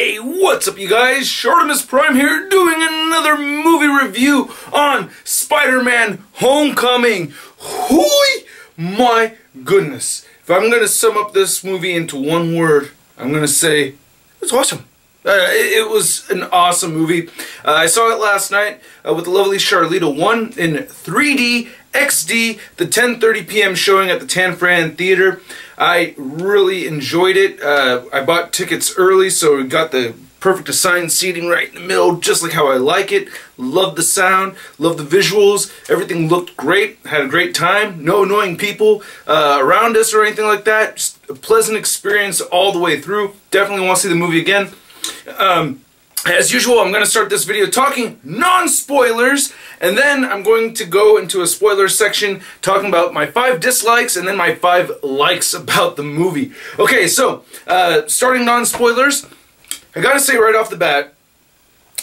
Hey, what's up you guys? ShartimusPrime here doing another movie review on Spider-Man Homecoming. Hooey! My goodness. If I'm going to sum up this movie into one word, I'm going to say it's awesome. It was an awesome movie. I saw it last night with the lovely Charlita 1 in 3D XD, the 10:30 p.m. showing at the Tan Fran Theater. I really enjoyed it. I bought tickets early, so we got the perfect assigned seating right in the middle, just like how I like it. Loved the sound, loved the visuals. Everything looked great. Had a great time. No annoying people around us or anything like that. Just a pleasant experience all the way through. Definitely want to see the movie again. As usual, I'm going to start this video talking non-spoilers, and then I'm going to go into a spoiler section talking about my 5 dislikes and then my 5 likes about the movie. Okay, so, starting non-spoilers, I gotta say right off the bat,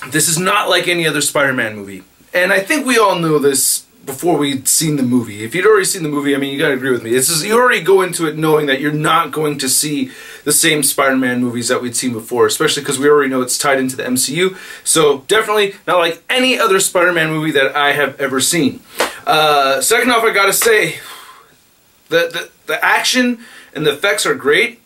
this is not like any other Spider-Man movie. And I think we all know this before we'd seen the movie. If you'd already seen the movie, I mean, you gotta agree with me. You already go into it knowing that you're not going to see the same Spider-Man movies that we'd seen before, especially because we already know it's tied into the MCU. So definitely not like any other Spider-Man movie that I have ever seen. Second off, I gotta say, the action and the effects are great,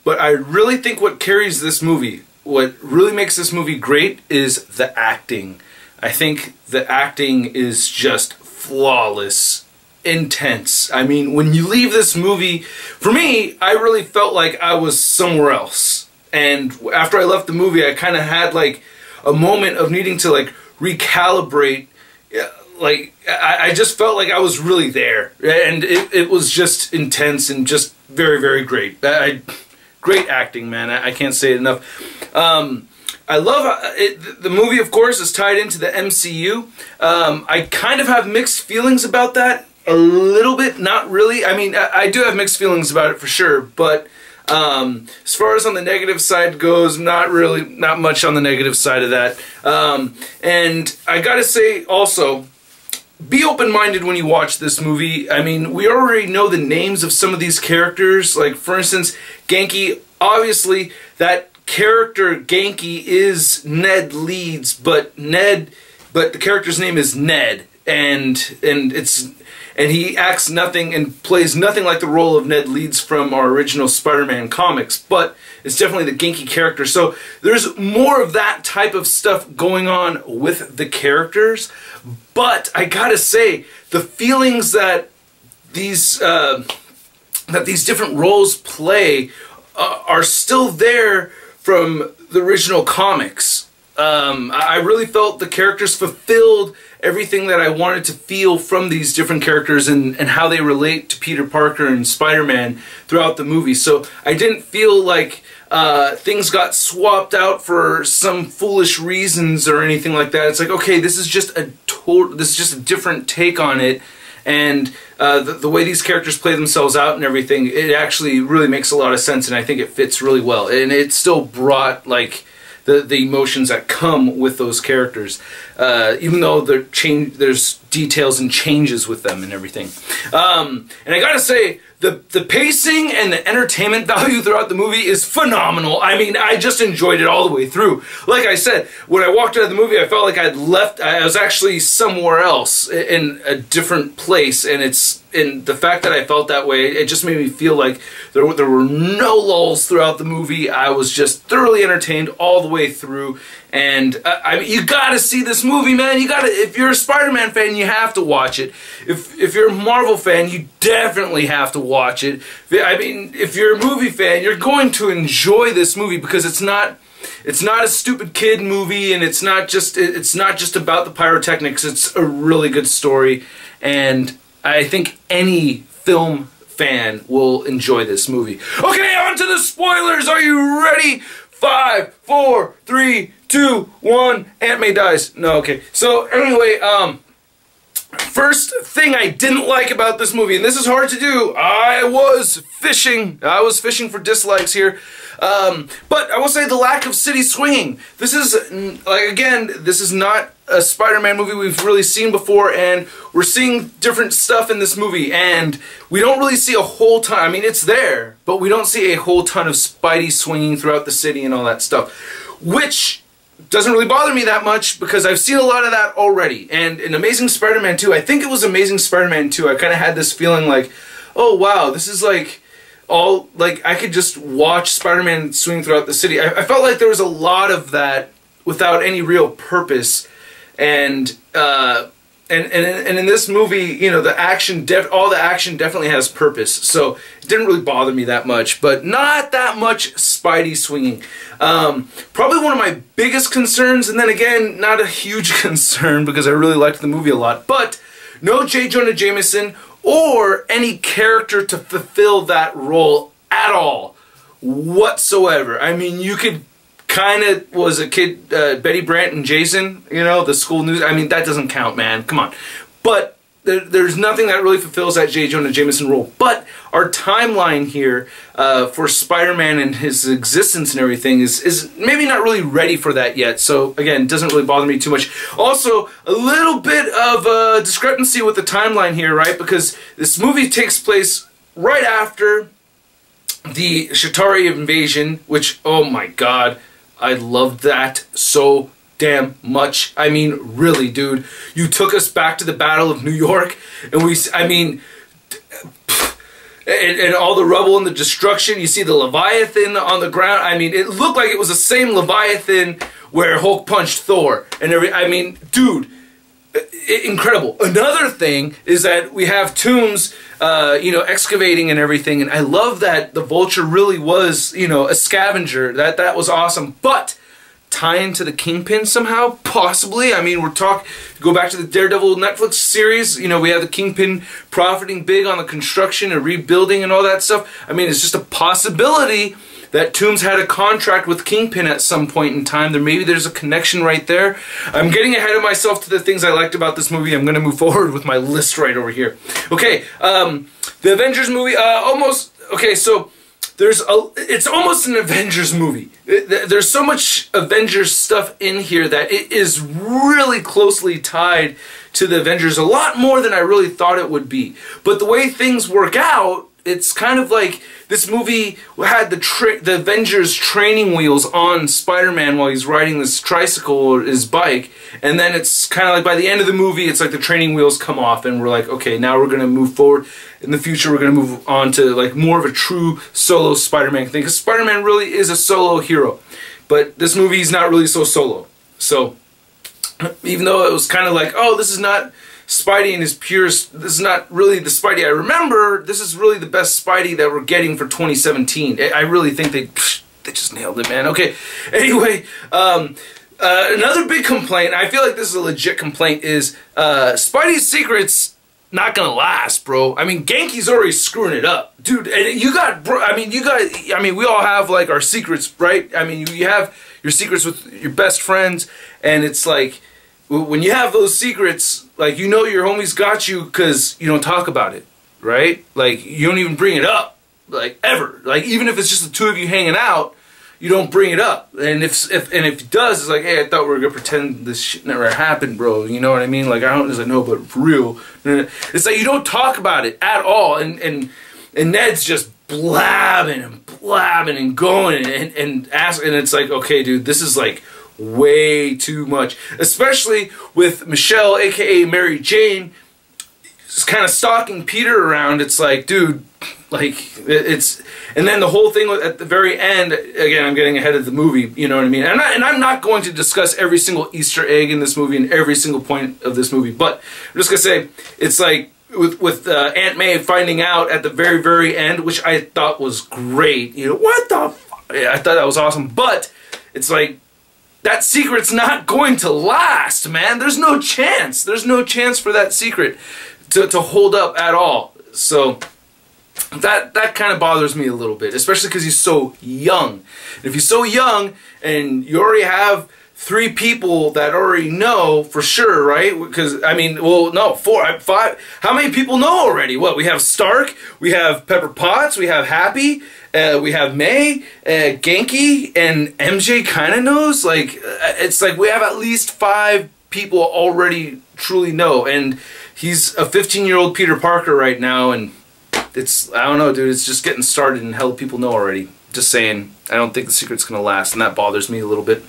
but I really think what carries this movie, what really makes this movie great, is the acting. I think the acting is just flawless, intense. I mean, when you leave this movie, for me, I really felt like I was somewhere else. And after I left the movie, I kind of had like a moment of needing to like recalibrate. Like, I just felt like I was really there. And it was just intense and just very, very great. Great acting, man. I can't say it enough. I love it. The movie, of course, is tied into the MCU. I kind of have mixed feelings about that. A little bit, not really. I mean, I do have mixed feelings about it for sure, but as far as on the negative side goes, not much on the negative side of that. And I gotta say also, be open-minded when you watch this movie. I mean, we already know the names of some of these characters. Like, for instance, Genki, obviously, that character Genki is Ned Leeds, but the character's name is Ned, and he acts nothing and plays nothing like the role of Ned Leeds from our original Spider-Man comics, but it's definitely the Genki character. So there's more of that type of stuff going on with the characters, but I gotta say, the feelings that these different roles play are still there from the original comics. I really felt the characters fulfilled everything that I wanted to feel from these different characters and how they relate to Peter Parker and Spider-Man throughout the movie. So I didn't feel like things got swapped out for some foolish reasons or anything like that. It's like, okay, this is just a different take on it. And the way these characters play themselves out and everything, it actually really makes a lot of sense, and I think it fits really well. And it still brought like the emotions that come with those characters, even though there's details and changes with them and everything. And I gotta say, the pacing and the entertainment value throughout the movie is phenomenal. I mean, I just enjoyed it all the way through. Like I said, when I walked out of the movie, I felt like I was actually somewhere else, in a different place, and the fact that I felt that way, it just made me feel like there were no lulls throughout the movie. I was just thoroughly entertained all the way through, and I mean, you gotta see this movie, man. You gotta, if you're a Spider-Man fan, you have to watch it. If you're a Marvel fan, you definitely have to watch it. I mean, if you're a movie fan, you're going to enjoy this movie because it's not a stupid kid movie, and it's not just about the pyrotechnics. It's a really good story, and I think any film fan will enjoy this movie. Okay, on to the spoilers. Are you ready? 5, 4, 3, 2, 1. Aunt May dies. No, okay. So anyway, first thing I didn't like about this movie, and this is hard to do, I was fishing for dislikes here. But I will say the lack of city swinging. This is, like, again, this is not a Spider-Man movie we've really seen before, and we're seeing different stuff in this movie, and we don't really see a whole ton. I mean, it's there, but we don't see a whole ton of Spidey swinging throughout the city and all that stuff, which doesn't really bother me that much because I've seen a lot of that already. And in Amazing Spider-Man 2, I think it was Amazing Spider-Man 2, I kind of had this feeling like, oh wow, this is like all, like I could just watch Spider-Man swing throughout the city. I felt like there was a lot of that without any real purpose. And in this movie, you know, all the action definitely has purpose. So it didn't really bother me that much, but not that much Spidey swinging. Probably one of my biggest concerns, and then again, not a huge concern because I really liked the movie a lot, but no J. Jonah Jameson or any character to fulfill that role at all whatsoever. I mean, you could kind of was a kid, Betty Brant and Jason, you know, the school news. I mean, that doesn't count, man. Come on. But there's nothing that really fulfills that J. Jonah Jameson role. But our timeline here for Spider-Man and his existence and everything is maybe not really ready for that yet. So, again, it doesn't really bother me too much. Also, a little bit of discrepancy with the timeline here, right? Because this movie takes place right after the Shatari invasion, which, oh my god, I loved that so damn much. I mean, really, dude. You took us back to the Battle of New York, and and all the rubble and the destruction. You see the Leviathan on the ground. I mean, it looked like it was the same Leviathan where Hulk punched Thor. And I mean, dude, incredible. Another thing is that we have Tombs, you know, excavating and everything, and I love that the Vulture really was, you know, a scavenger. That was awesome. But tie into the Kingpin somehow, possibly. I mean, go back to the Daredevil Netflix series. You know, we have the Kingpin profiting big on the construction and rebuilding and all that stuff. I mean, it's just a possibility that Toombs had a contract with Kingpin at some point in time. Maybe there's a connection right there. I'm getting ahead of myself to the things I liked about this movie. I'm going to move forward with my list right over here. Okay, the Avengers movie, okay, so it's almost an Avengers movie. There's so much Avengers stuff in here that it is really closely tied to the Avengers, a lot more than I really thought it would be. But the way things work out, it's kind of like this movie had the Avengers training wheels on Spider-Man while he's riding this tricycle or his bike, and then it's kind of like by the end of the movie, it's like the training wheels come off, and we're like, okay, now we're going to move forward. In the future, we're going to move on to like more of a true solo Spider-Man thing, because Spider-Man really is a solo hero, but this movie is not really so solo. So even though it was kind of like, oh, this is not Spidey in his purest, this is not really the Spidey I remember, this is really the best Spidey that we're getting for 2017. I really think they just nailed it, man. Okay, anyway, another big complaint, I feel like this is a legit complaint, is Spidey's secrets not gonna last, bro. I mean, Genki's already screwing it up, dude. And you got, bro, I mean, we all have like our secrets, right? I mean, you have your secrets with your best friends, and it's like, when you have those secrets, like, you know your homies got you because you don't talk about it, right? Like, you don't even bring it up, like, ever. Like, even if it's just the two of you hanging out, you don't bring it up. And if it does, it's like, hey, I thought we were gonna pretend this shit never happened, bro. You know what I mean? Like, I don't, it's like, no, but for real. It's like you don't talk about it at all, and Ned's just blabbing and going and asking, and it's like, okay, dude, this is like way too much, especially with Michelle, aka Mary Jane, just kind of stalking Peter around. It's like, dude, like, it's, and then the whole thing at the very end, again, I'm getting ahead of the movie, you know what I mean? And I'm not going to discuss every single Easter egg in this movie and every single point of this movie, but I'm just gonna say, it's like with Aunt May finding out at the very, very end, which I thought was great. You know, what the fuck? Yeah, I thought that was awesome, but it's like, that secret's not going to last, man. There's no chance. There's no chance for that secret to hold up at all. So that kind of bothers me a little bit, especially because he's so young. And if he's so young and you already have 3 people that already know for sure, right? Because, I mean, well, no, 4, 5. How many people know already? What, we have Stark, we have Pepper Potts, we have Happy, we have May, Genki, and MJ kind of knows. Like, it's like we have at least 5 people already truly know. And he's a 15-year-old Peter Parker right now, and it's, I don't know, dude, it's just getting started and hell people know already. Just saying, I don't think the secret's gonna last, and that bothers me a little bit.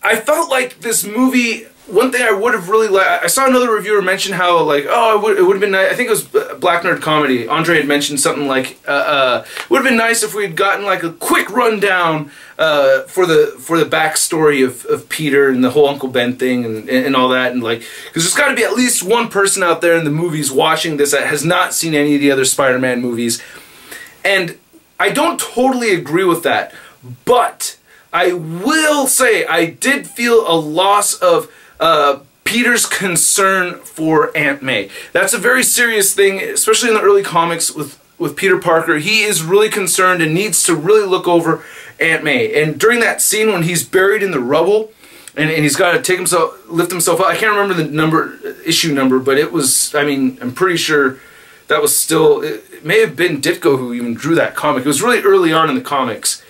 I felt like this movie, one thing I would have really liked, I saw another reviewer mention how, like, oh, it would have been nice, I think it was Black Nerd Comedy, Andre had mentioned something like, it would have been nice if we had gotten like a quick rundown for the backstory of Peter and the whole Uncle Ben thing and all that, and like, because there's got to be at least one person out there in the movies watching this that has not seen any of the other Spider-Man movies, and I don't totally agree with that, but I will say I did feel a loss of Peter's concern for Aunt May. That's a very serious thing, especially in the early comics with Peter Parker. He is really concerned and needs to really look over Aunt May. And during that scene when he's buried in the rubble and he's got to lift himself up, I can't remember the issue number, but it was, I mean, I'm pretty sure that was still, it may have been Ditko who even drew that comic. It was really early on in the comics,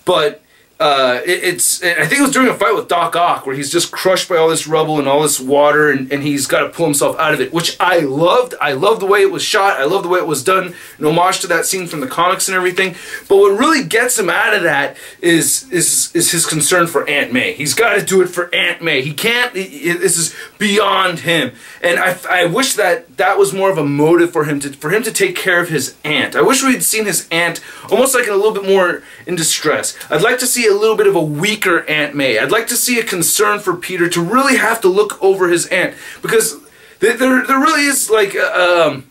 but I think it was during a fight with Doc Ock where he's just crushed by all this rubble and all this water, and he's got to pull himself out of it, which I loved. I loved the way it was shot. I loved the way it was done, an homage to that scene from the comics and everything. But what really gets him out of that is his concern for Aunt May. He's got to do it for Aunt May. He can't. This is beyond him. And I wish that was more of a motive for him to take care of his aunt. I wish we'd seen his aunt almost like a little bit more in distress. I'd like to see a little bit of a weaker Aunt May. I'd like to see a concern for Peter to really have to look over his aunt, because there really is like an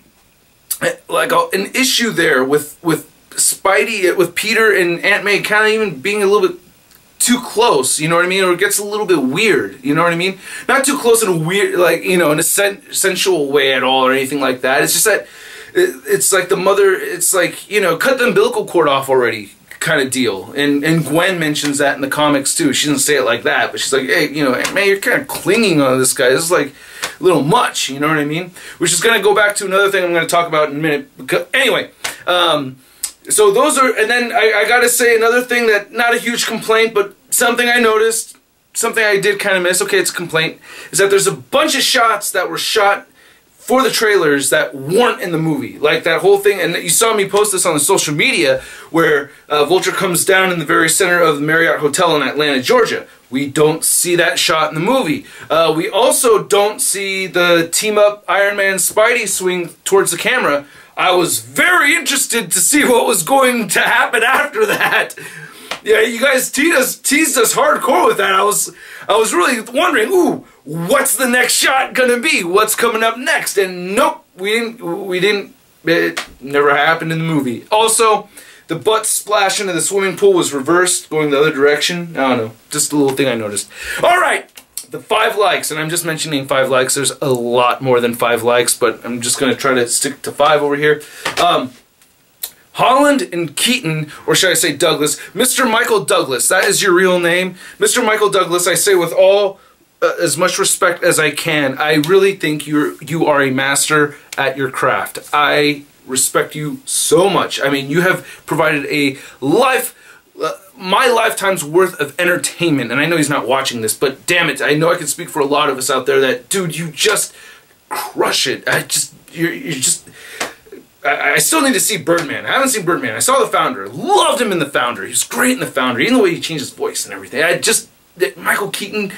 issue there with Spidey, with Peter and Aunt May kind of even being a little bit too close, you know what I mean? Or it gets a little bit weird, you know what I mean? Not too close in a weird, like, you know, in a sensual way at all or anything like that. It's just that it's like the mother, it's like, you know, cut the umbilical cord off already kind of deal. And Gwen mentions that in the comics too. She doesn't say it like that, but she's like, hey, you know, man, you're kind of clinging on this guy. This is like a little much, you know what I mean? Which is going to go back to another thing I'm going to talk about in a minute. Because, anyway, so those are, and then I got to say another thing that, not a huge complaint, but something I noticed, something I did kind of miss, okay, it's a complaint, is that there's a bunch of shots that were shot for the trailers that weren't in the movie. Like that whole thing, and you saw me post this on the social media, where Vulture comes down in the very center of the Marriott Hotel in Atlanta, Georgia. We don't see that shot in the movie. We also don't see the team-up Iron Man Spidey swing towards the camera. I was very interested to see what was going to happen after that. Yeah, you guys teased us hardcore with that. I was really wondering, ooh, what's the next shot gonna be? What's coming up next? And nope, we didn't. It never happened in the movie. Also, the butt splash into the swimming pool was reversed, going the other direction. I don't know, just a little thing I noticed. All right, the 5 likes, and I'm just mentioning 5 likes. There's a lot more than 5 likes, but I'm just gonna try to stick to 5 over here. Holland and Keaton, or should I say Douglas, Mr. Michael Douglas, that is your real name. Mr. Michael Douglas, I say with all as much respect as I can, I really think you are a master at your craft. I respect you so much. I mean, you have provided a my lifetime's worth of entertainment, and I know he's not watching this, but damn it, I know I can speak for a lot of us out there that, dude, you just crush it. You're just... I still need to see Birdman. I haven't seen Birdman. I saw The Founder. Loved him in The Founder. He was great in The Founder. Even the way he changed his voice and everything. Michael Keaton.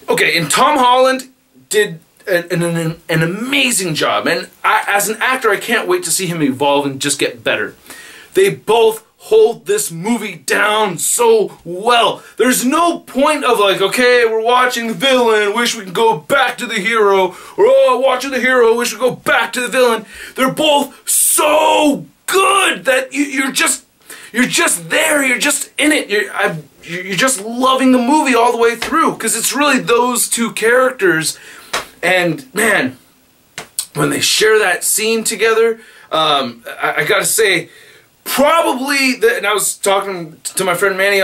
Okay, and Tom Holland did an amazing job. And as an actor, I can't wait to see him evolve and just get better. They both hold this movie down so well. There's no point of like, okay, we're watching the villain, wish we could go back to the hero, or oh, watching the hero, wish we could go back to the villain. They're both so good that you're just there, you're just in it, you're just loving the movie all the way through, because it's really those two characters. And man, when they share that scene together, I gotta say, probably, and I was talking to my friend Manny,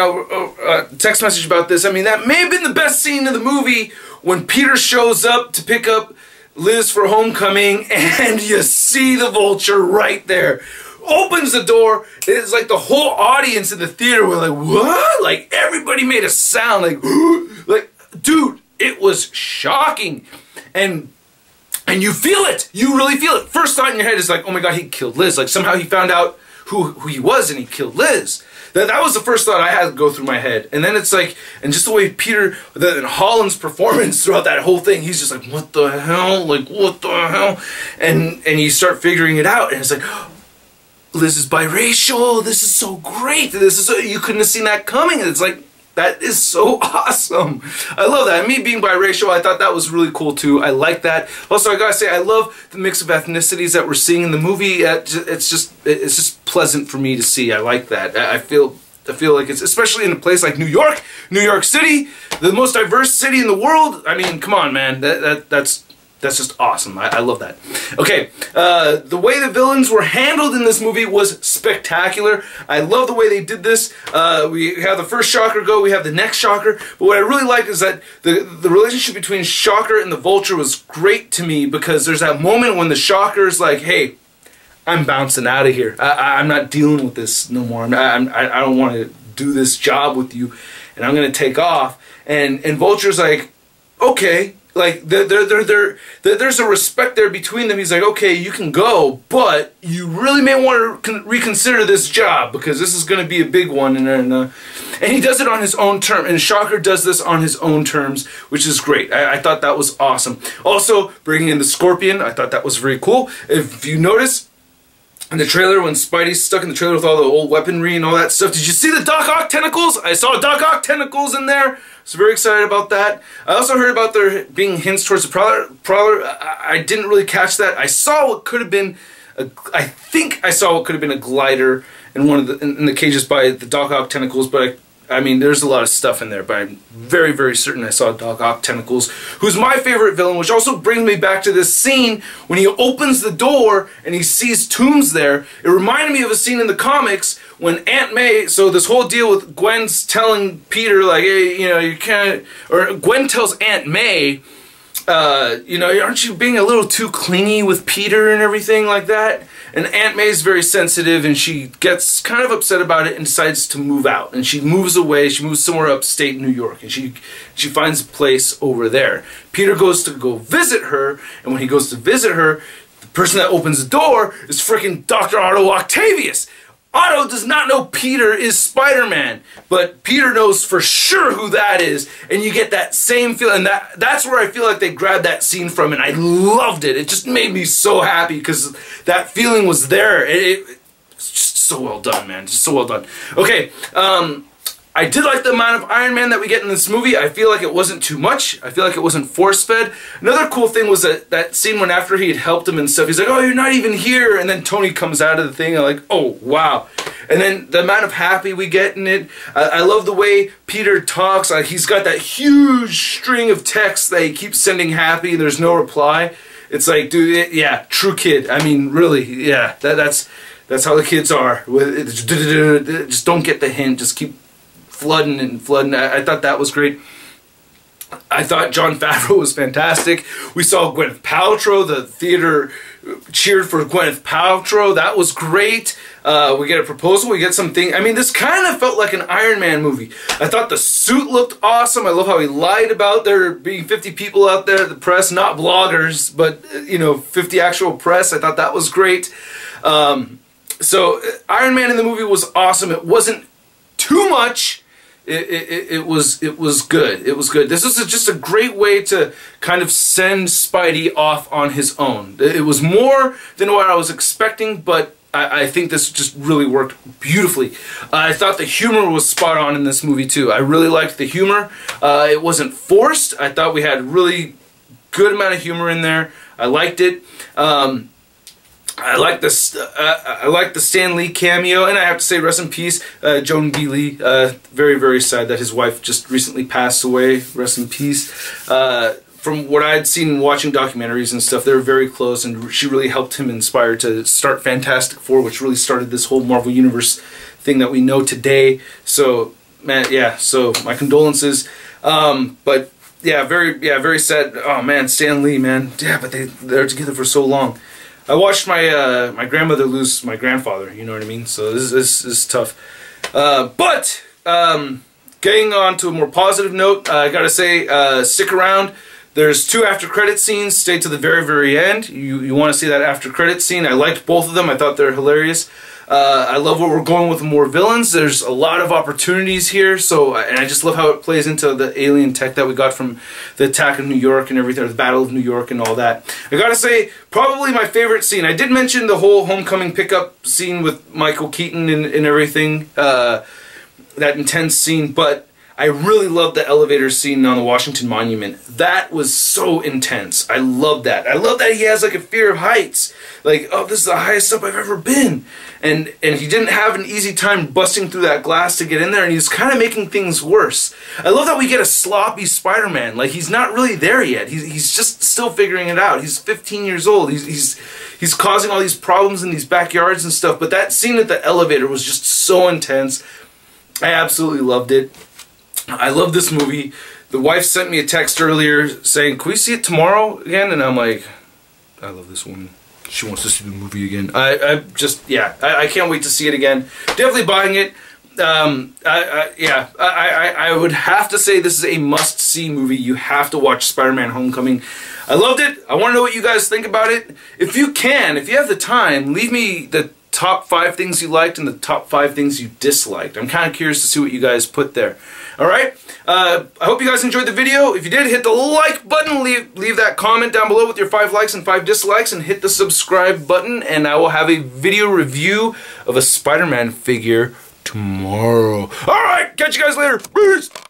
text message about this, I mean, that may have been the best scene in the movie, when Peter shows up to pick up Liz for homecoming, and you see the Vulture right there. Opens the door, it's like the whole audience in the theater were like, what? Like, everybody made a sound, like, dude, it was shocking. And you feel it. You really feel it. First thought in your head is like, oh my god, he killed Liz. Like somehow he found out who he was and he killed Liz. That was the first thought I had to go through my head. And then it's like, and just the way Peter, and Holland's performance throughout that whole thing, he's just like, what the hell? Like, what the hell? And you start figuring it out, and it's like, oh, Liz is biracial. This is so great. This is so, you couldn't have seen that coming. And it's like, that is so awesome. I love that. And me being biracial, I thought that was really cool too. I like that. Also, I gotta say, I love the mix of ethnicities that we're seeing in the movie. It's just pleasant for me to see. I like that. I feel like it's, especially in a place like New York City, the most diverse city in the world. I mean, come on, man. That's just awesome. I love that. Okay, the way the villains were handled in this movie was spectacular. I love the way they did this. We have the first Shocker go, we have the next Shocker, but what I really like is that the relationship between Shocker and the Vulture was great to me, because there's that moment when the Shocker's like, hey, I'm bouncing out of here. I'm not dealing with this no more. I don't want to do this job with you, and I'm going to take off. And Vulture's like, okay. Like, there's a respect there between them. He's like, okay, you can go, but you really may want to reconsider this job, because this is going to be a big one. And he does it on his own terms. And Shocker does this on his own terms, which is great. I thought that was awesome. Also, bringing in the Scorpion, I thought that was very cool. If you notice, in the trailer, when Spidey's stuck in the trailer with all the old weaponry and all that stuff, did you see the Doc Ock tentacles? I saw Doc Ock tentacles in there. So very excited about that. I also heard about there being hints towards the Prowler. I didn't really catch that. I saw what could have been, I think I saw what could have been a glider in one of in the cages by the Doc Ock tentacles, but I mean, there's a lot of stuff in there, but I'm very, very certain I saw Doc Ock tentacles, who's my favorite villain, which also brings me back to this scene when he opens the door and he sees tombs there. It reminded me of a scene in the comics when Aunt May, so this whole deal with Gwen's telling Peter, like, hey, you know, you can't, or Gwen tells Aunt May, you know, aren't you being a little too clingy with Peter and everything like that? And Aunt May's very sensitive, and she gets kind of upset about it and decides to move out. And she moves away. She moves somewhere upstate New York, and she finds a place over there. Peter goes to go visit her, and when he goes to visit her, the person that opens the door is freaking Dr. Otto Octavius. Otto does not know Peter is Spider-Man, but Peter knows for sure who that is, and you get that same feeling. That's where I feel like they grabbed that scene from, and I loved it. It just made me so happy because that feeling was there. It's just so well done, man. Just so well done. Okay, I did like the amount of Iron Man that we get in this movie. I feel like it wasn't too much. I feel like it wasn't force-fed. Another cool thing was that scene when after he had helped him and stuff, he's like, oh, you're not even here. And then Tony comes out of the thing, and I'm like, oh, wow. And then the amount of happy we get in it. I love the way Peter talks. Like, he's got that huge string of texts that he keeps sending happy, and there's no reply. It's like, dude, yeah, true kid. I mean, really, yeah, that's how the kids are. Just don't get the hint. Just keep flooding and flooding. I thought that was great. I thought Jon Favreau was fantastic. We saw Gwyneth Paltrow. The theater cheered for Gwyneth Paltrow. That was great. We get a proposal. We get something. I mean, this kind of felt like an Iron Man movie. I thought the suit looked awesome. I love how he lied about there being 50 people out there at the press, not bloggers, but, you know, 50 actual press. I thought that was great. So Iron Man in the movie was awesome. It wasn't too much. It was good. It was good. This was just a great way to kind of send Spidey off on his own. It was more than what I was expecting, but I think this just really worked beautifully. I thought the humor was spot on in this movie too. I really liked the humor. It wasn't forced. I thought we had a really good amount of humor in there. I liked it. I like the Stan Lee cameo, and I have to say, rest in peace, Joan B. Lee. Very, very sad that his wife just recently passed away. Rest in peace. From what I'd seen watching documentaries and stuff, they were very close, and she really helped him inspire to start Fantastic Four, which really started this whole Marvel Universe thing that we know today. So, man, yeah. So my condolences. But yeah, very sad. Oh man, Stan Lee, man. Yeah, but they're together for so long. I watched my grandmother lose my grandfather, you know what I mean? So this is tough. But getting on to a more positive note, I gotta say, stick around. There's 2 after credit scenes. Stay to the very, very end. You want to see that after credit scene. I liked both of them. I thought they're hilarious. I love where we're going with more villains. There's a lot of opportunities here. And I just love how it plays into the alien tech that we got from the attack of New York and everything, or the Battle of New York and all that. I gotta say, probably my favorite scene. I did mention the whole homecoming pickup scene with Michael Keaton and everything. That intense scene, but I really loved the elevator scene on the Washington Monument. That was so intense. I love that. I love that he has like a fear of heights. Like, oh, this is the highest up I've ever been. And he didn't have an easy time busting through that glass to get in there, and he's kind of making things worse. I love that we get a sloppy Spider-Man. Like, he's not really there yet. He's just still figuring it out. He's 15 years old. He's causing all these problems in these backyards and stuff, but that scene at the elevator was just so intense. I absolutely loved it. I love this movie. The wife sent me a text earlier saying, "Can we see it tomorrow again?" And I'm like, I love this woman. She wants to see the movie again. I can't wait to see it again. Definitely buying it. I would have to say this is a must-see movie. You have to watch Spider-Man Homecoming. I loved it. I want to know what you guys think about it. If you have the time, leave me the top 5 things you liked and the top 5 things you disliked. I'm kind of curious to see what you guys put there. Alright, I hope you guys enjoyed the video. If you did, hit the like button, leave that comment down below with your 5 likes and 5 dislikes, and hit the subscribe button, and I will have a video review of a Spider-Man figure tomorrow. Alright, catch you guys later. Peace!